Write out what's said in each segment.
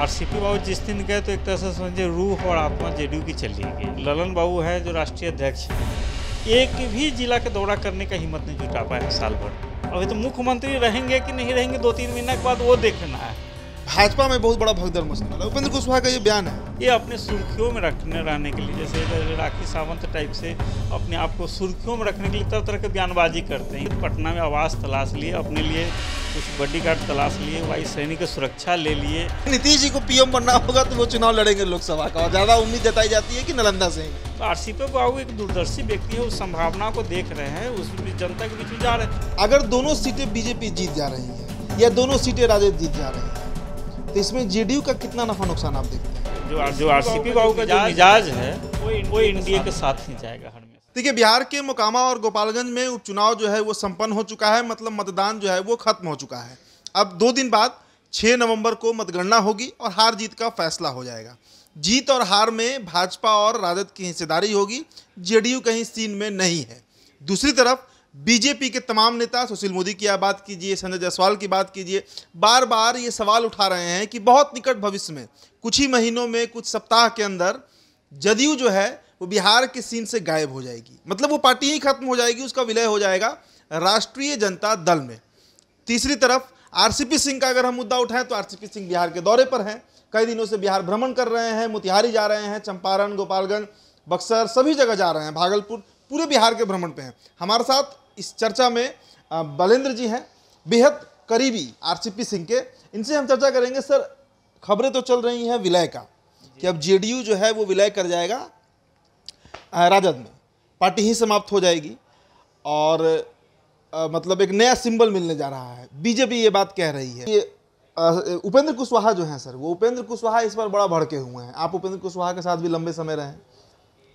RCP बाबू जिस दिन गए तो एक तरह से समझिए रूह और आत्मा जेडीयू की चली गई। ललन बाबू है जो राष्ट्रीय अध्यक्ष हैं, एक भी जिला का दौरा करने का हिम्मत नहीं जुटा पाए साल भर। अभी तो मुख्यमंत्री रहेंगे कि नहीं रहेंगे 2-3 महीने के बाद वो देखना है। भाजपा में बहुत बड़ा भगदड़ मच रहा है। उपेंद्र कुशवाहा का ये बयान है, ये अपने सुर्खियों में रहने के लिए, जैसे राखी सावंत टाइप से अपने आप को सुर्खियों में रखने के लिए तरह तरह के बयानबाजी करते हैं। पटना में आवास तलाश लिए, अपने लिए कुछ बॉडीगार्ड तलाश लिए, वायु सैनिक की सुरक्षा ले लिए। नीतीश जी को पीएम बनना होगा तो वो चुनाव लड़ेंगे लोकसभा का, और ज्यादा उम्मीद जताई जाती है कि नालंदा से। तो आरसीपी बाबू एक दूरदर्शी व्यक्ति है, उस संभावना को देख रहे हैं, उस जनता के बीच में जा रहे हैं। अगर दोनों सीटें बीजेपी जीत जा रही है या दोनों सीटें राजद जीत जा रही है, तो इसमें जेडीयू का कितना नफा नुकसान आप देखते हैं? जो आरसीपी बाबू का जो मिजाज है वो एनडीए के साथ ही जाएगा हमेशा। देखिए, बिहार के मोकामा और गोपालगंज में उपचुनाव जो है वो संपन्न हो चुका है, मतलब मतदान जो है वो खत्म हो चुका है। अब 2 दिन बाद 6 नवंबर को मतगणना होगी और हार जीत का फैसला हो जाएगा। जीत और हार में भाजपा और राजद की हिस्सेदारी होगी, जेडीयू कहीं सीन में नहीं है। दूसरी तरफ बीजेपी के तमाम नेता, सुशील मोदी की बात कीजिए, संजय जायसवाल की बात कीजिए, बार बार ये सवाल उठा रहे हैं कि बहुत निकट भविष्य में, कुछ ही महीनों में, कुछ सप्ताह के अंदर जदयू जो है वो बिहार के सीन से गायब हो जाएगी। मतलब वो पार्टी ही खत्म हो जाएगी, उसका विलय हो जाएगा राष्ट्रीय जनता दल में। तीसरी तरफ आरसीपी सिंह का अगर हम मुद्दा उठाएं तो आरसीपी सिंह बिहार के दौरे पर हैं, कई दिनों से बिहार भ्रमण कर रहे हैं, मोतिहारी जा रहे हैं, चंपारण, गोपालगंज, बक्सर, सभी जगह जा रहे हैं, भागलपुर, पूरे बिहार के भ्रमण पे हैं। हमारे साथ इस चर्चा में बलेंद्र जी हैं, बेहद करीबी आरसीपी सिंह के। इनसे हम चर्चा करेंगे। सर, खबरें तो चल रही हैं विलय का, कि अब जेडीयू जो है वो विलय कर जाएगा राजद में, पार्टी ही समाप्त हो जाएगी और मतलब एक नया सिंबल मिलने जा रहा है। बीजेपी ये बात कह रही है। ये उपेंद्र कुशवाहा जो हैं सर, वो उपेंद्र कुशवाहा इस बार बड़ा भड़के हुए हैं। आप उपेंद्र कुशवाहा के साथ भी लंबे समय रहे,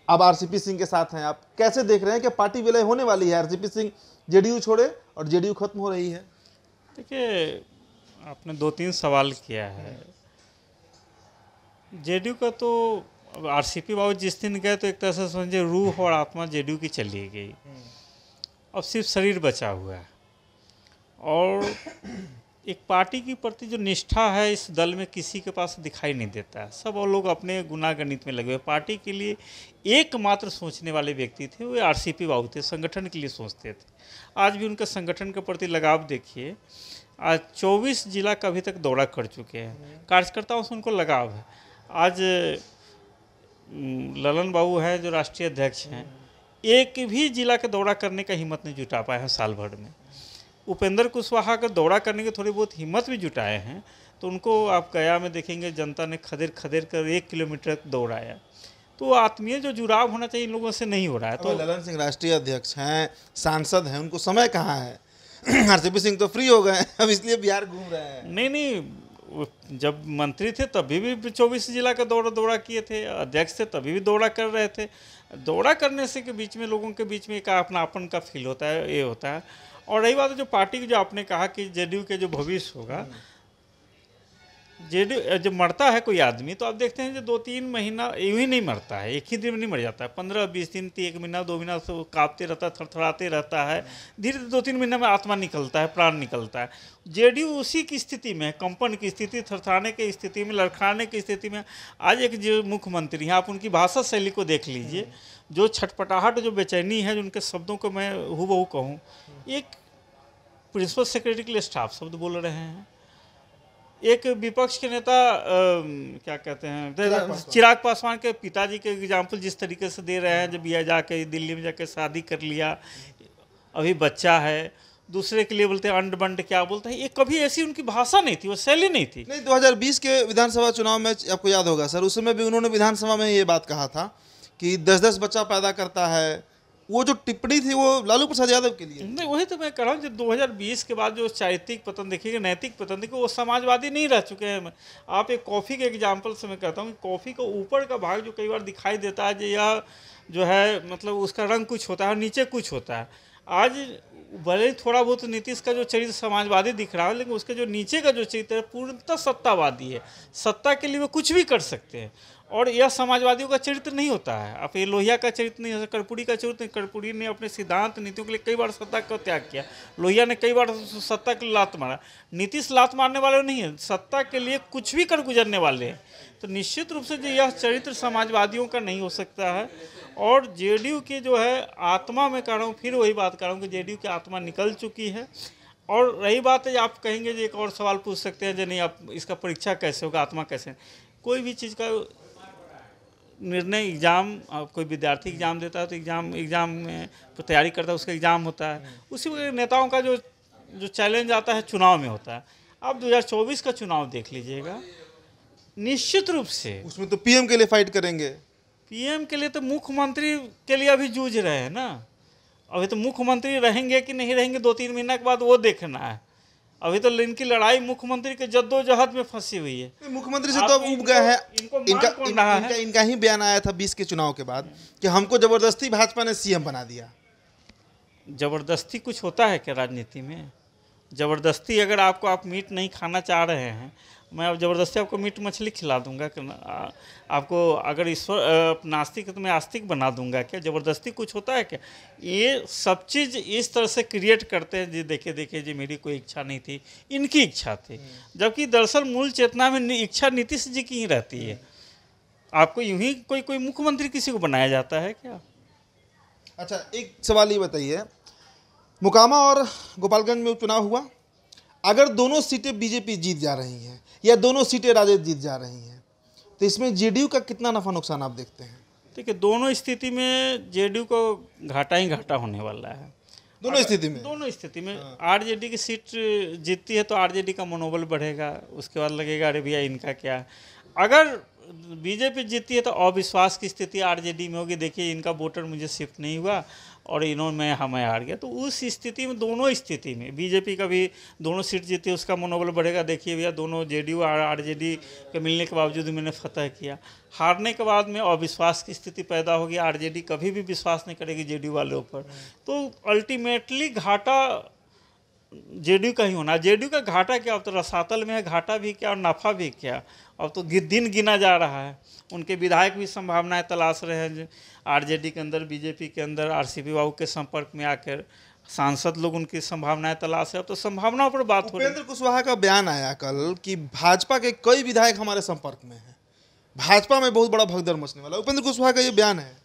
अब आरसीपी सिंह के साथ हैं। आप कैसे देख रहे हैं कि पार्टी विलय होने वाली है, आरसीपी सिंह जेडीयू छोड़े और जेडीयू खत्म हो रही है? देखिए, आपने 2-3 सवाल किया है। जेडीयू का तो आरसीपी बाबू जिस दिन गए तो एक तरह से समझिए रूह और आत्मा जेडीयू की चली गई। अब सिर्फ शरीर बचा हुआ है और एक पार्टी के प्रति जो निष्ठा है इस दल में किसी के पास दिखाई नहीं देता है। सब और लोग अपने गुनागणित में लगे हुए। पार्टी के लिए एकमात्र सोचने वाले व्यक्ति थे वो आरसीपी बाबू थे, संगठन के लिए सोचते थे। आज भी उनके संगठन के प्रति लगाव देखिए। आज 24 जिला का अभी तक दौरा कर चुके हैं, कार्यकर्ताओं से उनको लगाव है। आज ललन बाबू हैं जो राष्ट्रीय अध्यक्ष हैं, एक भी जिला का दौरा करने का हिम्मत नहीं जुटा पाए हैं साल भर में। उपेंद्र कुशवाहा का दौरा करने की थोड़ी बहुत हिम्मत भी जुटाए हैं, तो उनको आप गया में देखेंगे जनता ने खदेड़ खदेड़ कर 1 किलोमीटर दौड़ाया। तो आत्मीय जो जुड़ाव होना चाहिए इन लोगों से नहीं हो रहा है। तो ललन सिंह राष्ट्रीय अध्यक्ष हैं, सांसद हैं, उनको समय कहाँ है? आरसीपी सिंह तो फ्री हो गए, अब इसलिए बिहार घूम रहे हैं। नहीं, जब मंत्री थे तभी भी 24 जिला का दौरा किए थे, अध्यक्ष थे तभी भी दौरा कर रहे थे। दौरा करने से के बीच में लोगों के बीच में एक अपनापन का फील होता है, ये होता है। और रही बात है जो पार्टी की, जो आपने कहा कि जेडीयू के जो भविष्य होगा, जेडीयू जब मरता है कोई आदमी तो आप देखते हैं जो 2-3 महीना यूँ ही नहीं मरता है, एक ही दिन में नहीं मर जाता है। 15-20 दिन, 1 महीना 2 महीना से वो कांपते रहता है, थरथराते रहता है। धीरे धीरे 2-3 महीने में आत्मा निकलता है, प्राण निकलता है। जेडीयू उसी की स्थिति में, कंपन की स्थिति, थरथराने की स्थिति में, लड़खड़ाने की स्थिति में। आज एक जो मुख्यमंत्री हैं, आप उनकी भाषा शैली को देख लीजिए, जो छटपटाहट, जो बेचैनी है, जो उनके शब्दों को मैं हूबहू कहूँ, एक प्रिंसिपल सेक्रेटरी के लिए स्टाफ शब्द बोल रहे हैं। एक विपक्ष के नेता क्या कहते हैं, चिराग पासवान के पिताजी के एग्जाम्पल जिस तरीके से दे रहे हैं, जब यह जाके दिल्ली में जाके शादी कर लिया, अभी बच्चा है, दूसरे के लिए बोलते हैं अंड बंड, क्या बोलते हैं। ये कभी ऐसी उनकी भाषा नहीं थी, वो शैली नहीं थी। नहीं, 2020 के विधानसभा चुनाव में आपको याद होगा सर, उस समय भी उन्होंने विधानसभा में ये बात कहा था कि 10-10 बच्चा पैदा करता है। वो जो टिप्पणी थी वो लालू प्रसाद यादव के लिए नहीं, वही तो मैं कह रहा हूँ। जो 2020 के बाद जो चारित्रिक पतन देखिएगा, नैतिक पतन देखिए, वो समाजवादी नहीं रह चुके हैं। आप एक कॉफ़ी के एग्जाम्पल से मैं कहता हूँ कि कॉफ़ी का ऊपर का भाग जो कई बार दिखाई देता है, जो यह जो है मतलब उसका रंग कुछ होता है और नीचे कुछ होता है। आज भले ही थोड़ा बहुत नीतीश का जो चरित्र समाजवादी दिख रहा है, लेकिन उसके जो नीचे का जो चरित्र है पूर्णतः सत्तावादी है। सत्ता के लिए वो कुछ भी कर सकते हैं, और यह समाजवादियों का चरित्र नहीं होता है। अब ये लोहिया का चरित्र नहीं है, कर्पूरी का चरित्र नहीं। कर्पूरी ने अपने सिद्धांत नीतियों के लिए कई बार सत्ता का त्याग किया, लोहिया ने कई बार सत्ता के लिए लात मारा। नीतीश लात मारने वाले नहीं है, सत्ता के लिए कुछ भी कर गुजरने वाले हैं। तो निश्चित रूप से जो यह चरित्र समाजवादियों का नहीं हो सकता है। और जेडीयू की जो है आत्मा, मैं कह रहा हूँ, फिर वही बात कर रहा हूँ कि जेडीयू की आत्मा निकल चुकी है। और रही बात है, आप कहेंगे जो एक और सवाल पूछ सकते हैं जो नहीं, आप इसका परीक्षा कैसे होगा, आत्मा कैसे। कोई भी चीज़ का निर्णय एग्ज़ाम, कोई विद्यार्थी एग्ज़ाम देता है तो एग्ज़ाम में तैयारी करता है, उसका एग्ज़ाम होता है। उसी वजह नेताओं का जो चैलेंज आता है चुनाव में होता है। आप 2024 का चुनाव देख लीजिएगा, निश्चित रूप से उसमें तो पीएम के लिए फाइट करेंगे। पीएम के लिए तो मुख्यमंत्री के लिए अभी जूझ रहे हैं ना। अभी तो मुख्यमंत्री रहेंगे कि नहीं रहेंगे 2-3 महीना के बाद वो देखना है। अभी तो इनकी लड़ाई मुख्यमंत्री के जद्दोजहद में फंसी हुई है। मुख्यमंत्री से तो अब उब गए हैं। इनका ही बयान आया था 20 के चुनाव के बाद कि हमको जबरदस्ती भाजपा ने सीएम बना दिया। जबरदस्ती कुछ होता है क्या राजनीति में? जबरदस्ती अगर आप मीट नहीं खाना चाह रहे हैं, मैं अब ज़बरदस्ती आपको मीट मछली खिला दूंगा। आपको अगर ईश्वर नास्तिक है तो मैं आस्तिक बना दूंगा क्या? ज़बरदस्ती कुछ होता है क्या? ये सब चीज़ इस तरह से क्रिएट करते हैं जी, देखिए जी मेरी कोई इच्छा नहीं थी, इनकी इच्छा थी। जबकि दरअसल मूल चेतना में इच्छा नीतीश जी की ही रहती है। आपको यूं ही कोई मुख्यमंत्री किसी को बनाया जाता है क्या? अच्छा, एक सवाल ये बताइए, मोकामा और गोपालगंज में उपचुनाव हुआ, अगर दोनों सीटें बीजेपी जीत जा रही हैं या दोनों सीटें राजद जीत जा रही हैं, तो इसमें जेडीयू का कितना नफा नुकसान आप देखते हैं? देखिए, दोनों स्थिति में जेडीयू को घाटा ही घाटा होने वाला है। दोनों स्थिति में आरजेडी की सीट जीतती है तो आरजेडी का मनोबल बढ़ेगा, उसके बाद लगेगा अरे भैया इनका क्या। अगर बीजेपी जीतती है तो अविश्वास की स्थिति आरजेडी में होगी, देखिए इनका वोटर मुझे शिफ्ट नहीं हुआ और इन्होंने हमें हार गया। तो उस स्थिति में, दोनों स्थिति में बीजेपी का भी दोनों सीट जीती है, उसका मनोबल बढ़ेगा। देखिए भैया, दोनों जेडीयू और आरजेडी के मिलने के बावजूद मैंने फतह किया। हारने के बाद में अविश्वास की स्थिति पैदा होगी, आरजेडी कभी भी विश्वास नहीं करेगी जेडीयू वालों पर। तो अल्टीमेटली घाटा जेडीयू का ही होना। जेडीयू का घाटा क्या, अब तो रसातल में है, घाटा भी क्या और नफ़ा भी क्या, अब तो दिन गिना जा रहा है। उनके विधायक भी संभावनाएं तलाश रहे हैं आरजेडी के अंदर, बीजेपी के अंदर, आरसीपी बाबू के संपर्क में आकर सांसद लोग उनकी संभावनाएं तलाश है। अब तो संभावनाओं पर बात हो रही है। उपेंद्र कुशवाहा का बयान आया कल कि भाजपा के कई विधायक हमारे संपर्क में हैं, भाजपा में बहुत बड़ा भगदड़ मचने वाला। उपेंद्र कुशवाहा का ये बयान है।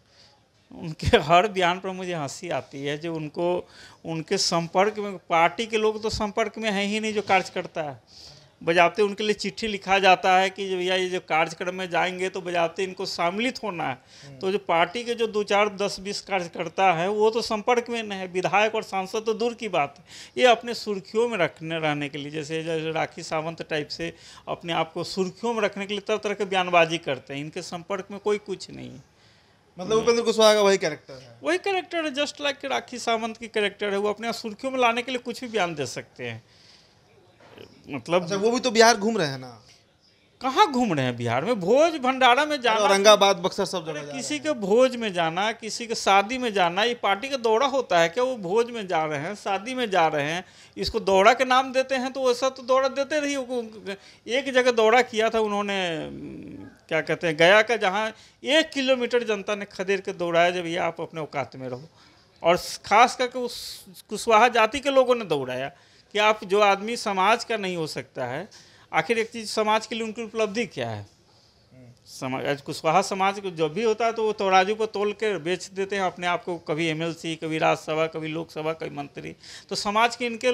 उनके हर बयान पर मुझे हंसी आती है। जो उनके संपर्क में, पार्टी के लोग तो संपर्क में है ही नहीं जो कार्यकर्ता है। बजाते उनके लिए चिट्ठी लिखा जाता है कि भैया ये जो कार्यक्रम में जाएंगे तो बजाते इनको सम्मिलित होना है। तो जो पार्टी के जो 2-4-10-20 कार्यकर्ता है वो तो संपर्क में नहीं है। विधायक और सांसद तो दूर की बात है, ये अपने सुर्खियों में रहने के लिए, जैसे राखी सावंत टाइप से अपने आप को सुर्खियों में रखने के लिए तरह तरह के बयानबाजी करते हैं। इनके संपर्क में कोई कुछ नहीं है। मतलब उपेंद्र कुशवाहा का वही कैरेक्टर है, जस्ट लाइक राखी सावंत की कैरेक्टर है। वो अपने सुर्खियों में लाने के लिए कुछ भी बयान दे सकते हैं। मतलब अच्छा, वो भी तो बिहार घूम रहे हैं ना? कहाँ घूम रहे हैं बिहार में? भोज भंडारा में जाना, औरंगाबाद, बक्सर, सब जगह किसी के भोज में जाना, किसी के शादी में जाना, ये पार्टी का दौरा होता है क्या? वो भोज में जा रहे हैं, शादी में जा रहे हैं, इसको दौरा के नाम देते हैं। तो वैसा तो दौरा देते रहिए। एक जगह दौरा किया था उन्होंने, क्या कहते हैं, गया का, जहाँ 1 किलोमीटर जनता ने खदेड़ के दौड़ाया जब ये आप अपने औकात में रहो। और खास करके उस कुशवाहा जाति के लोगों ने दौड़ाया कि आप जो आदमी समाज का नहीं हो सकता है, आखिर एक चीज़ समाज के लिए उनकी उपलब्धि क्या है? समाज, कुशवाहा समाज को जब भी होता है तो वो तराजू पर तोल के बेच देते हैं अपने आप को, कभी एमएलसी, कभी राज्यसभा, कभी लोकसभा, कभी मंत्री। तो समाज के इनके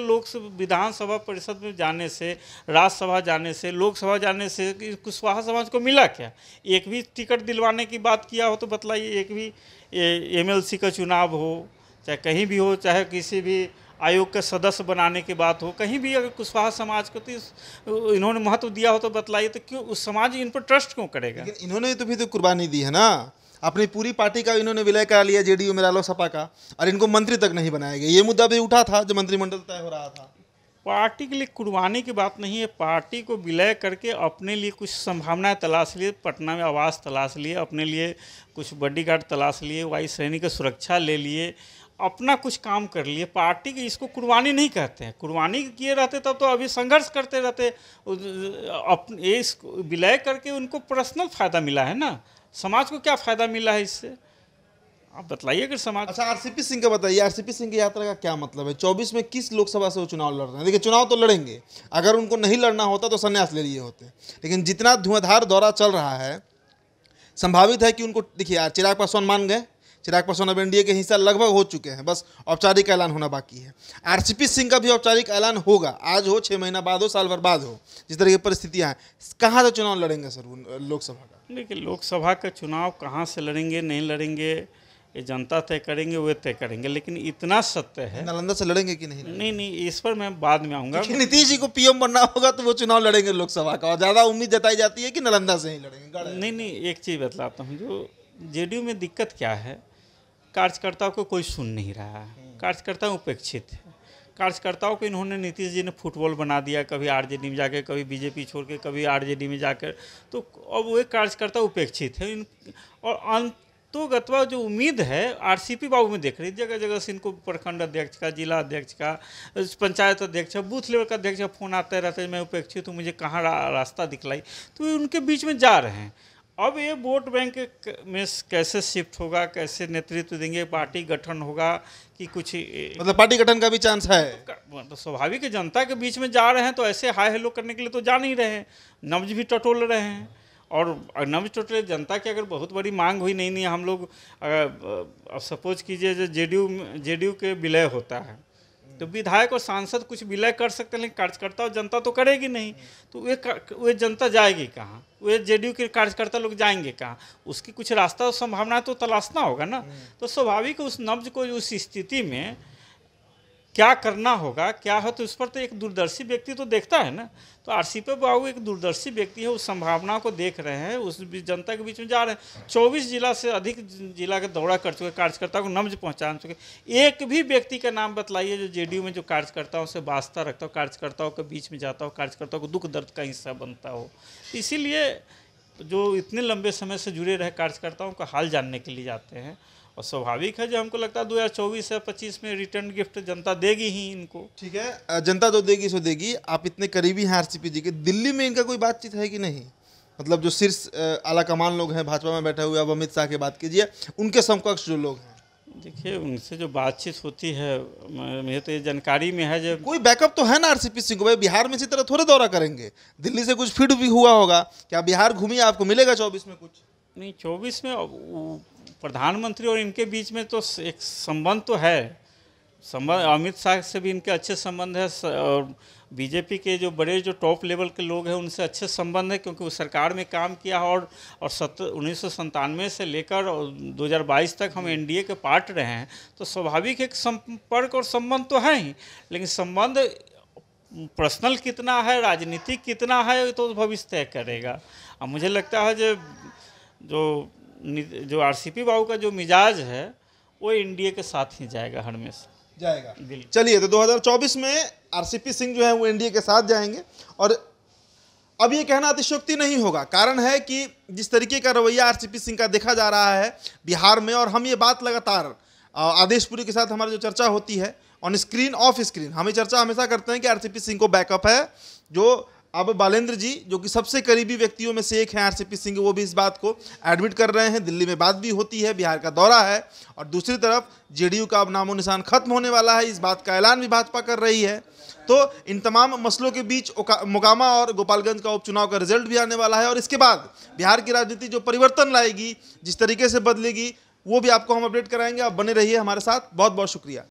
विधानसभा परिषद में जाने से, राज्यसभा जाने से, लोकसभा जाने से कुशवाहा समाज को मिला क्या? एक भी टिकट दिलवाने की बात किया हो तो बतलाइए। एक भी एमएलसी का चुनाव हो, चाहे कहीं भी हो, चाहे किसी भी आयोग के सदस्य बनाने की बात हो, कहीं भी अगर कुशवाहा समाज को तो इन्होंने महत्व दिया हो तो बतलाइए। तो क्यों उस समाज इन पर ट्रस्ट क्यों करेगा? लेकिन इन्होंने तो भी तो कुर्बानी दी है ना, अपनी पूरी पार्टी का इन्होंने विलय करा लिया जेडीयू में, रालोसपा का, और इनको मंत्री तक नहीं बनाया गया। ये मुद्दा भी उठा था जब मंत्रिमंडल तय हो रहा था। पार्टी के लिए कुर्बानी की बात नहीं है। पार्टी को विलय करके अपने लिए कुछ संभावनाएं तलाश लिए, पटना में आवास तलाश लिए, अपने लिए कुछ बॉडीगार्ड तलाश लिए, वायु सैनिक की सुरक्षा ले लिए, अपना कुछ काम कर लिए, पार्टी की इसको कुर्बानी नहीं कहते हैं। कुर्बानी किए रहते तब तो अभी संघर्ष करते रहते। ये विलय करके उनको पर्सनल फ़ायदा मिला है ना, समाज को क्या फ़ायदा मिला है इससे, आप बताइए। अगर समाज अच्छा, आरसीपी सिंह का बताइए, आरसीपी सिंह की यात्रा का क्या मतलब है? 24 में किस लोकसभा से वो चुनाव लड़ रहे हैं? देखिए, चुनाव तो लड़ेंगे, अगर उनको नहीं लड़ना होता तो संन्यास ले लिए होते, लेकिन जितना धुआंधार दौरा चल रहा है, संभावित है कि उनको, देखिए चिराग पासवान मान गए, चिराग पासवान अब एनडीए के हिस्सा लगभग हो चुके हैं, बस औपचारिक ऐलान होना बाकी है। आरसीपी सिंह का भी औपचारिक ऐलान होगा, आज हो, 6 महीना बाद हो, साल भर बाद हो, जिस तरह की परिस्थितियां हैं। कहाँ से चुनाव लड़ेंगे सर वो लोकसभा का? देखिए, लोकसभा का चुनाव कहाँ से लड़ेंगे नहीं लड़ेंगे ये जनता तय करेंगे, वे तय करेंगे, लेकिन इतना सत्य है। नालंदा से लड़ेंगे कि नहीं? नहीं, इस पर मैं बाद में आऊँगा। नीतीश जी को पीएम बनना होगा तो वो चुनाव लड़ेंगे लोकसभा का, और ज़्यादा उम्मीद जताई जाती है कि नालंदा से ही लड़ेंगे। नहीं, एक चीज़ बतलाता हूँ, जो जेडीयू में दिक्कत क्या है, कार्यकर्ताओं को कोई सुन नहीं रहा है, कार्यकर्ता उपेक्षित है। कार्यकर्ताओं को इन्होंने, नीतीश जी ने फुटबॉल बना दिया, कभी आरजेडी में जाकर, कभी बीजेपी छोड़ के, कभी आरजेडी में जाकर, तो अब वो कार्यकर्ता उपेक्षित है। और तो गतवा जो उम्मीद है आरसीपी बाबू में देख रही, जगह जगह से इनको प्रखंड अध्यक्ष का, जिला अध्यक्ष का, पंचायत अध्यक्ष, बूथ लेवल का अध्यक्ष का फ़ोन आते रहते हैं, मैं उपेक्षित हूँ, मुझे कहाँ रास्ता दिखलाई, तो ये उनके बीच में जा रहे हैं। अब ये वोट बैंक में कैसे शिफ्ट होगा, कैसे नेतृत्व देंगे, पार्टी गठन होगा कि कुछ, मतलब पार्टी गठन का भी चांस है? तो स्वाभाविक है, जनता के बीच में जा रहे हैं तो ऐसे हाय हेलो करने के लिए तो जा नहीं रहे हैं, नब्ज भी टटोल रहे हैं। और नब्ज टोटल जनता की अगर बहुत बड़ी मांग हुई, नहीं हम लोग अब सपोज कीजिए जो जेडीयू के विलय होता है तो विधायक और सांसद कुछ विलय कर सकते हैं, लेकिन कार्यकर्ता और जनता तो करेगी नहीं, तो वे जनता जाएगी कहाँ, वे जेडीयू के कार्यकर्ता लोग जाएंगे कहाँ? उसकी कुछ रास्ता और संभावना तो तलाशना होगा ना। तो स्वाभाविक उस नब्ज को उस स्थिति में क्या करना होगा, क्या है, तो उस पर तो एक दूरदर्शी व्यक्ति तो देखता है ना। तो आरसीपी बाबू एक दूरदर्शी व्यक्ति है, उस संभावना को देख रहे हैं, उस जनता के बीच में जा रहे हैं। 24 जिला से अधिक जिला का दौरा कर चुके, कार्यकर्ता को नब्ज पहुंचा चुके। एक भी व्यक्ति का नाम बतलाइए जो जेडीयू में जो कार्यकर्ताओं से वास्ता रखता हो, कार्यकर्ताओं के बीच में जाता हो, कार्यकर्ताओं को दुख दर्द का हिस्सा बनता हो। इसीलिए जो इतने लंबे समय से जुड़े रहे कार्यकर्ताओं का हाल जानने के लिए जाते हैं। और स्वाभाविक है, जो हमको लगता है 2024 या 25 में रिटर्न गिफ्ट जनता देगी ही इनको। ठीक है, जनता तो देगी सो देगी। आप इतने करीबी हैं आरसीपी जी के, दिल्ली में इनका कोई बातचीत है कि नहीं? मतलब जो शीर्ष आला कमान लोग हैं भाजपा में बैठे हुए, अब अमित शाह की बात कीजिए, उनके समकक्ष जो लोग हैं, देखिए उनसे जो बातचीत होती है, मुझे तो ये जानकारी में है, जब कोई बैकअप तो है ना आरसीपी सिंह को? भाई बिहार में इसी तरह थोड़े दौरा करेंगे, दिल्ली से कुछ फीड भी हुआ होगा, क्या बिहार घूमिए आपको मिलेगा 24 में कुछ? नहीं, 24 में प्रधानमंत्री और इनके बीच में तो एक संबंध तो है, संबंध अमित शाह से भी इनके अच्छे संबंध है, और बीजेपी के जो बड़े जो टॉप लेवल के लोग हैं उनसे अच्छे संबंध है, क्योंकि वो सरकार में काम किया। और 1997 से लेकर 2022 तक हम एनडीए के पार्ट रहे हैं, तो स्वाभाविक एक संपर्क और संबंध तो है ही, लेकिन संबंध पर्सनल कितना है, राजनीतिक कितना है, तो भविष्य तय करेगा। अब मुझे लगता है जो आरसीपी बाबू का जो मिजाज है वो एनडीए के साथ ही जाएगा, हमेशा जाएगा। चलिए, तो 2024 में आरसीपी सिंह जो है वो एनडीए के साथ जाएंगे। और अब ये कहना अतिशयोक्ति नहीं होगा, कारण है कि जिस तरीके का रवैया आरसीपी सिंह का देखा जा रहा है बिहार में, और हम ये बात लगातार आदेशपुरी के साथ हमारी जो चर्चा होती है ऑन स्क्रीन ऑफ स्क्रीन, हम ये चर्चा हमेशा करते हैं कि आरसीपी सिंह को बैकअप है। जो अब बालेंद्र जी, जो कि सबसे करीबी व्यक्तियों में से एक हैं आरसीपी सिंह, वो भी इस बात को एडमिट कर रहे हैं। दिल्ली में बात भी होती है, बिहार का दौरा है, और दूसरी तरफ जेडीयू का अब नामो निशान खत्म होने वाला है, इस बात का ऐलान भी भाजपा कर रही है। तो इन तमाम मसलों के बीच मोकामा और गोपालगंज का उपचुनाव का रिजल्ट भी आने वाला है, और इसके बाद बिहार की राजनीति जो परिवर्तन लाएगी, जिस तरीके से बदलेगी, वो भी आपको हम अपडेट कराएंगे। आप बने रहिए हमारे साथ। बहुत बहुत शुक्रिया।